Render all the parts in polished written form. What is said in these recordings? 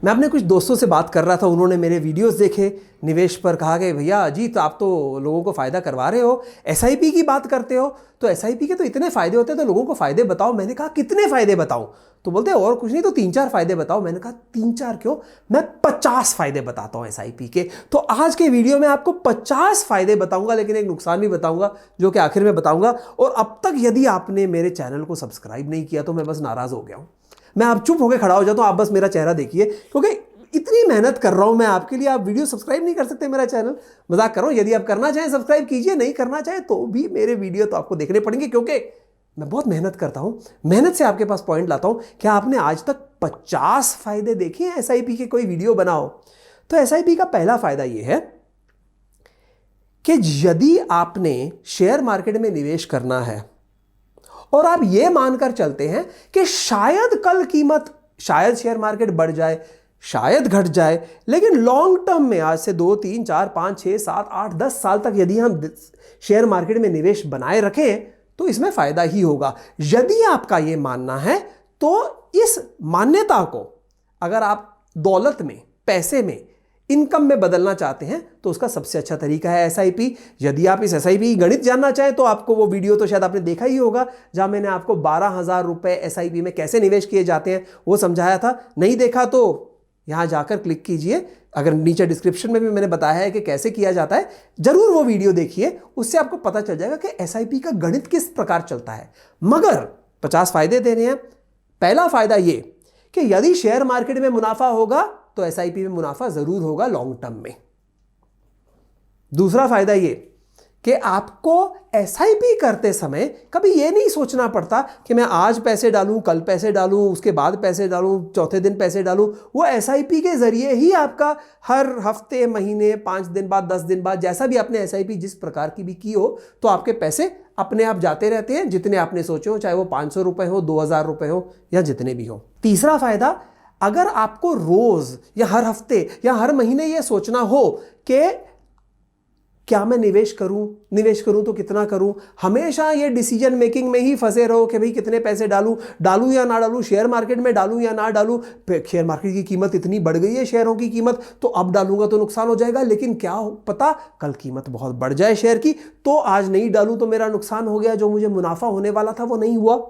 मैं अपने कुछ दोस्तों से बात कर रहा था, उन्होंने मेरे वीडियोस देखे निवेश पर, कहा कि भैया अजीत आप तो लोगों को फ़ायदा करवा रहे हो, एसआईपी की बात करते हो, तो एसआईपी के तो इतने फ़ायदे होते हैं, तो लोगों को फ़ायदे बताओ। मैंने कहा कितने फ़ायदे बताऊं? तो बोलते हैं और कुछ नहीं तो 3-4 फ़ायदे बताओ। मैंने कहा 3-4 क्यों, मैं 50 फ़ायदे बताता हूं एसआईपी के। तो आज के वीडियो में आपको 50 फ़ायदे बताऊंगा, लेकिन एक नुकसान भी बताऊंगा जो कि आखिर में बताऊंगा। और अब तक यदि आपने मेरे चैनल को सब्सक्राइब नहीं किया तो मैं बस नाराज़ हो गया हूं। मैं आप चुप होकर खड़ा हो जाता हूं, आप बस मेरा चेहरा देखिए, क्योंकि इतनी मेहनत कर रहा हूं मैं आपके लिए। आप वीडियो सब्सक्राइब नहीं कर सकते मेरा चैनल, मजाक कर रहा हूं। यदि आप करना चाहें सब्सक्राइब कीजिए, नहीं करना चाहें तो भी मेरे वीडियो तो आपको देखने पड़ेंगे, क्योंकि मैं बहुत मेहनत करता हूं। मेहनत से आपके पास पॉइंट लाता हूं। क्या आपने आज तक 50 फायदे देखे हैं एसआईपी के? कोई वीडियो बनाओ। तो एसआईपी का पहला फायदा यह है कि यदि आपने शेयर मार्केट में निवेश करना है और आप यह मानकर चलते हैं कि शायद कल कीमत, शायद शेयर मार्केट बढ़ जाए, शायद घट जाए, लेकिन लॉन्ग टर्म में आज से 2, 3, 4, 5, 6, 7, 8, 10 साल तक यदि हम शेयर मार्केट में निवेश बनाए रखें तो इसमें फायदा ही होगा। यदि आपका यह मानना है तो इस मान्यता को अगर आप दौलत में, पैसे में, इनकम में बदलना चाहते हैं तो उसका सबसे अच्छा तरीका है एसआईपी। यदि आप इस एसआईपी की गणित जानना चाहें तो आपको वो वीडियो तो शायद आपने देखा ही होगा जहां मैंने आपको 12,000 रुपए एसआईपी में कैसे निवेश किए जाते हैं वो समझाया था। नहीं देखा तो यहां जाकर क्लिक कीजिए, अगर नीचे डिस्क्रिप्शन में भी मैंने बताया है कि कैसे किया जाता है, जरूर वो वीडियो देखिए, उससे आपको पता चल जाएगा कि एसआईपी का गणित किस प्रकार चलता है। मगर 50 फायदे दे रहे हैं। पहला फायदा ये कि यदि शेयर मार्केट में मुनाफा होगा तो एसआईपी में मुनाफा जरूर होगा लॉन्ग टर्म में। दूसरा फायदा ये कि आपको एसआईपी करते समय कभी यह नहीं सोचना पड़ता कि मैं आज पैसे डालूं, कल पैसे डालूं, उसके बाद पैसे डालूं, चौथे दिन पैसे डालूं। वो एसआईपी के जरिए ही आपका हर हफ्ते, महीने, 5 दिन बाद, 10 दिन बाद, जैसा भी आपने एसआईपी जिस प्रकार की भी की हो, तो आपके पैसे अपने आप जाते रहते हैं, जितने आपने सोचे हो, चाहे वो 500 रुपए हो, 2,000 रुपए हो या जितने भी हो। तीसरा फायदा, अगर आपको रोज या हर हफ्ते या हर महीने यह सोचना हो कि क्या मैं निवेश करूं तो कितना करूं, हमेशा ये डिसीजन मेकिंग में ही फंसे रहो कि भाई कितने पैसे डालूं या ना डालूं, शेयर मार्केट में डालूं या ना डालूं, शेयर मार्केट की कीमत इतनी बढ़ गई है, शेयरों की कीमत, तो अब डालूंगा तो नुकसान हो जाएगा, लेकिन क्या पता कल कीमत बहुत बढ़ जाए शेयर की, तो आज नहीं डालूं तो मेरा नुकसान हो गया, जो मुझे मुनाफा होने वाला था वो नहीं हुआ।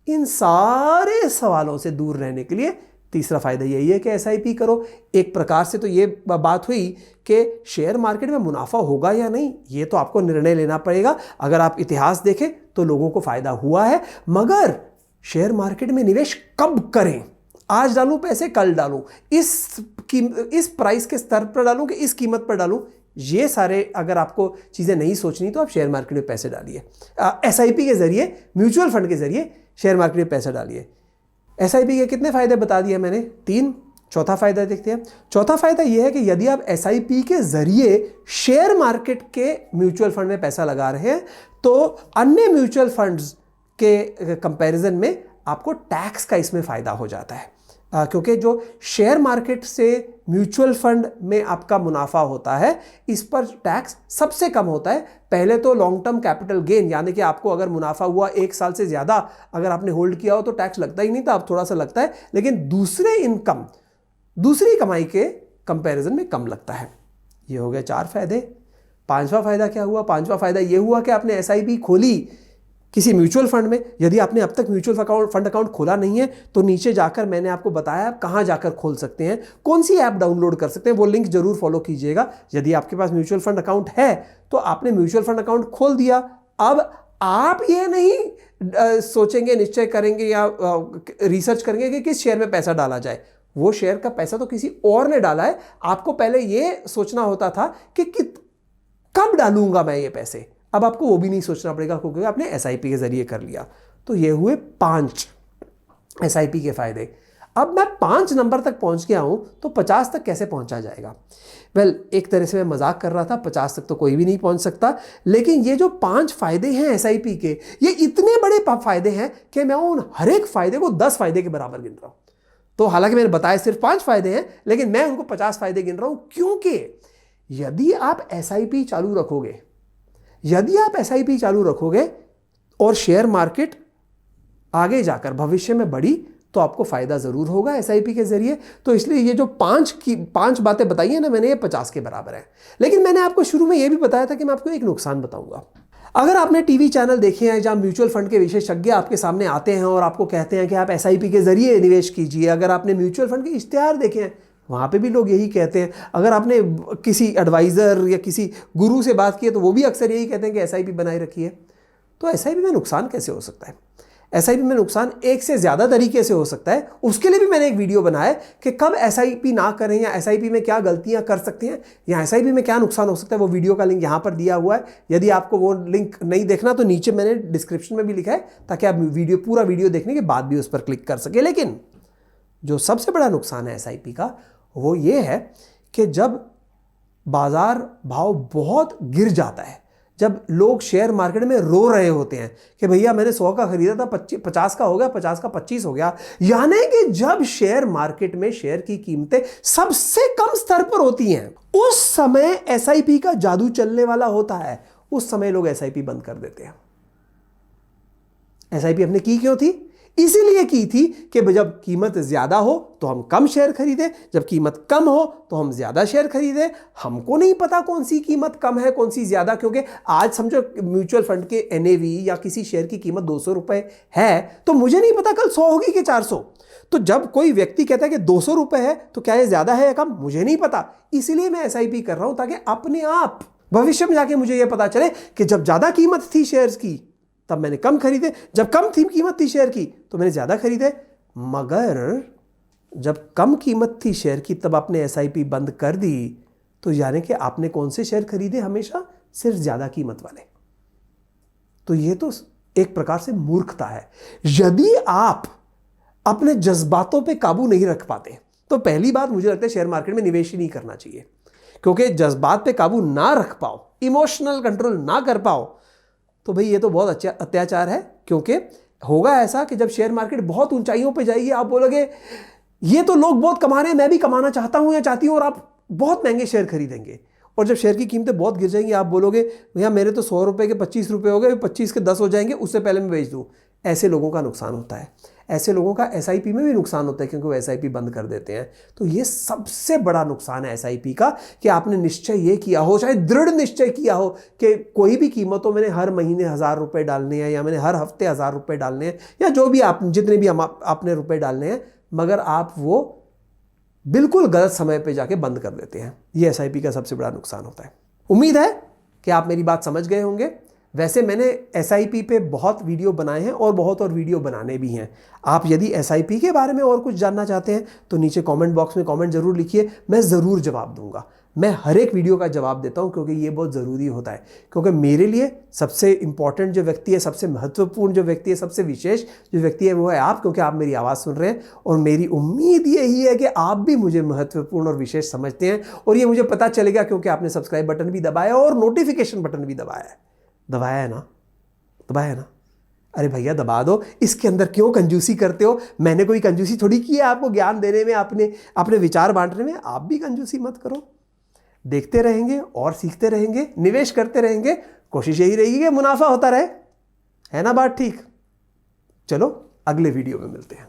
इन सारे सवालों से दूर रहने के लिए तीसरा फायदा यही है कि एसआईपी करो। एक प्रकार से तो ये बात हुई कि शेयर मार्केट में मुनाफा होगा या नहीं, ये तो आपको निर्णय लेना पड़ेगा। अगर आप इतिहास देखें तो लोगों को फायदा हुआ है, मगर शेयर मार्केट में निवेश कब करें, आज डालूं पैसे, कल डालूं, इस प्राइस के स्तर पर डालूं कि इस कीमत पर डालूं, ये सारे अगर आपको चीजें नहीं सोचनी तो आप शेयर मार्केट में पैसे डालिए। एसआईपी के जरिए, म्यूचुअल फंड के जरिए शेयर मार्केट में पैसा डालिए। एसआईपी के कितने फायदे बता दिए मैंने? 3। चौथा फायदा देखते हैं। चौथा फायदा यह है कि यदि आप एसआईपी के जरिए शेयर मार्केट के म्यूचुअल फंड में पैसा लगा रहे हैं तो अन्य म्यूचुअल फंड्स के कंपैरिजन में आपको टैक्स का इसमें फायदा हो जाता है, क्योंकि जो शेयर मार्केट से म्यूचुअल फंड में आपका मुनाफा होता है, इस पर टैक्स सबसे कम होता है। पहले तो लॉन्ग टर्म कैपिटल गेन, यानी कि आपको अगर मुनाफा हुआ 1 साल से ज्यादा अगर आपने होल्ड किया हो तो टैक्स लगता ही नहीं था, अब थोड़ा सा लगता है, लेकिन दूसरी कमाई के कंपैरिजन में कम लगता है। ये हो गया 4 फायदे। 5वां फायदा क्या हुआ? 5वां फायदा यह हुआ कि आपने एसआईपी खोली किसी म्यूचुअल फंड में। यदि आपने अब तक म्यूचुअल फंड अकाउंट खोला नहीं है तो नीचे जाकर मैंने आपको बताया आप कहां जाकर खोल सकते हैं, कौन सी ऐप डाउनलोड कर सकते हैं, वो लिंक जरूर फॉलो कीजिएगा। यदि आपके पास म्यूचुअल फंड अकाउंट है तो आपने म्यूचुअल फंड अकाउंट खोल दिया, अब आप ये नहीं सोचेंगे, निश्चय करेंगे या रिसर्च करेंगे कि किस शेयर में पैसा डाला जाए। वो शेयर का पैसा तो किसी और ने डाला है, आपको पहले ये सोचना होता था कि कब डालूंगा मैं ये पैसे, अब आपको वो भी नहीं सोचना पड़ेगा क्योंकि आपने एसआईपी के जरिए कर लिया। तो ये हुए 5 एसआईपी के फायदे। अब मैं 5 नंबर तक पहुंच गया हूं तो 50 तक कैसे पहुंचा जाएगा? एक तरह से मैं मजाक कर रहा था, 50 तक तो कोई भी नहीं पहुंच सकता, लेकिन ये जो 5 फायदे हैं एसआईपी के, ये इतने बड़े फायदे हैं कि मैं उन हर एक फायदे को 10 फायदे के बराबर गिन रहा हूं। तो हालांकि मैंने बताया सिर्फ 5 फायदे हैं, लेकिन मैं उनको 50 फायदे गिन रहा हूं, क्योंकि यदि आप एसआईपी चालू रखोगे और शेयर मार्केट आगे जाकर भविष्य में बढ़ी तो आपको फ़ायदा ज़रूर होगा एसआईपी के ज़रिए। तो इसलिए ये जो पांच बातें बताई हैं ना मैंने, ये 50 के बराबर है। लेकिन मैंने आपको शुरू में ये भी बताया था कि मैं आपको एक नुकसान बताऊंगा। अगर आपने टीवी चैनल देखे हैं जहां म्यूचुअल फंड के विशेषज्ञ आपके सामने आते हैं और आपको कहते हैं कि आप एसआईपी के जरिए निवेश कीजिए, अगर आपने म्यूचुअल फंड के इश्तेहार देखे हैं वहां पे भी लोग यही कहते हैं, अगर आपने किसी एडवाइज़र या किसी गुरु से बात की है तो वो भी अक्सर यही कहते हैं कि एसआईपी बनाए रखिए। तो एसआईपी में नुकसान कैसे हो सकता है? एसआईपी में नुकसान एक से ज़्यादा तरीके से हो सकता है। उसके लिए भी मैंने एक वीडियो बनाया है कि कब एसआईपी ना करें या एसआईपी में क्या गलतियां कर सकते हैं या एसआईपी में क्या नुकसान हो सकता है। वो वीडियो का लिंक यहाँ पर दिया हुआ है। यदि आपको वो लिंक नहीं देखना तो नीचे मैंने डिस्क्रिप्शन में भी लिखा है, ताकि आप पूरा वीडियो देखने के बाद भी उस पर क्लिक कर सके। लेकिन जो सबसे बड़ा नुकसान है एसआईपी का वो ये है कि जब बाजार भाव बहुत गिर जाता है, जब लोग शेयर मार्केट में रो रहे होते हैं कि भैया मैंने 100 का खरीदा था 50 का हो गया, 50 का 25 हो गया, यानी कि जब शेयर मार्केट में शेयर की कीमतें सबसे कम स्तर पर होती हैं, उस समय एसआईपी का जादू चलने वाला होता है। उस समय लोग एसआईपी बंद कर देते हैं। एसआईपी हमने की क्यों थी? इसीलिए की थी कि जब कीमत ज्यादा हो तो हम कम शेयर खरीदें, जब कीमत कम हो तो हम ज्यादा शेयर खरीदें। हमको नहीं पता कौन सी कीमत कम है कौन सी ज्यादा, क्योंकि आज समझो म्यूचुअल फंड के एनएवी या किसी शेयर की कीमत 200 रुपए है तो मुझे नहीं पता कल 100 होगी कि 400। तो जब कोई व्यक्ति कहता है कि 200 रुपए है तो क्या ये ज्यादा है या कम, मुझे नहीं पता। इसीलिए मैं एसआईपी कर रहा हूं ताकि अपने आप भविष्य में जाके मुझे यह पता चले कि जब ज्यादा कीमत थी शेयर्स की तब मैंने कम खरीदे, जब कम थी कीमत थी शेयर की तो मैंने ज्यादा खरीदे। मगर जब कम कीमत थी शेयर की तब आपने एसआईपी बंद कर दी, तो यानी कि आपने कौन से शेयर खरीदे? हमेशा सिर्फ ज्यादा कीमत वाले। तो यह तो एक प्रकार से मूर्खता है। यदि आप अपने जज्बातों पे काबू नहीं रख पाते तो पहली बात मुझे लगता है शेयर मार्केट में निवेश ही नहीं करना चाहिए, क्योंकि जज्बात पे काबू ना रख पाओ, इमोशनल कंट्रोल ना कर पाओ तो भाई ये तो बहुत अच्छा अत्याचार है। क्योंकि होगा ऐसा कि जब शेयर मार्केट बहुत ऊंचाइयों पे जाएगी आप बोलोगे ये तो लोग बहुत कमा रहे हैं, मैं भी कमाना चाहता हूं या चाहती हूं, और आप बहुत महंगे शेयर खरीदेंगे। और जब शेयर की कीमतें बहुत गिर जाएंगी आप बोलोगे भैया मेरे तो 100 रुपए के 25 रुपए हो गए, 25 के 10 हो जाएंगे, उससे पहले मैं बेच दूं। ऐसे लोगों का नुकसान होता है। ऐसे लोगों का एसआईपी में भी नुकसान होता है क्योंकि वो एसआईपी बंद कर देते हैं। तो ये सबसे बड़ा नुकसान है एसआईपी का कि आपने निश्चय ये किया हो, चाहे दृढ़ निश्चय किया हो कि कोई भी कीमत हो, मैंने हर महीने 1000 रुपए डालने हैं या मैंने हर हफ्ते 1000 रुपए डालने हैं या जो भी आप जितने भी आपने रुपए डालने हैं, मगर आप वो बिल्कुल गलत समय पे जाके बंद कर देते हैं। ये एसआईपी का सबसे बड़ा नुकसान होता है। उम्मीद है कि आप मेरी बात समझ गए होंगे। वैसे मैंने एसआईपी पे बहुत वीडियो बनाए हैं और बहुत और वीडियो बनाने भी हैं। आप यदि एसआईपी के बारे में और कुछ जानना चाहते हैं तो नीचे कमेंट बॉक्स में कमेंट जरूर लिखिए, मैं ज़रूर जवाब दूंगा। मैं हर एक वीडियो का जवाब देता हूं क्योंकि ये बहुत ज़रूरी होता है। क्योंकि मेरे लिए सबसे इंपॉर्टेंट जो व्यक्ति है, सबसे महत्वपूर्ण जो व्यक्ति है, सबसे विशेष जो व्यक्ति है वो है आप, क्योंकि आप मेरी आवाज़ सुन रहे हैं। और मेरी उम्मीद यही है कि आप भी मुझे महत्वपूर्ण और विशेष समझते हैं। और ये मुझे पता चलेगा क्योंकि आपने सब्सक्राइब बटन भी दबाया और नोटिफिकेशन बटन भी दबाया है। दबाया है ना? दबाया है ना? अरे भैया दबा दो। इसके अंदर क्यों कंजूसी करते हो? मैंने कोई कंजूसी थोड़ी की है आपको ज्ञान देने में, अपने विचार बांटने में। आप भी कंजूसी मत करो। देखते रहेंगे और सीखते रहेंगे, निवेश करते रहेंगे। कोशिश यही रहेगी कि मुनाफा होता रहे। है ना बात ठीक? चलो अगले वीडियो में मिलते हैं।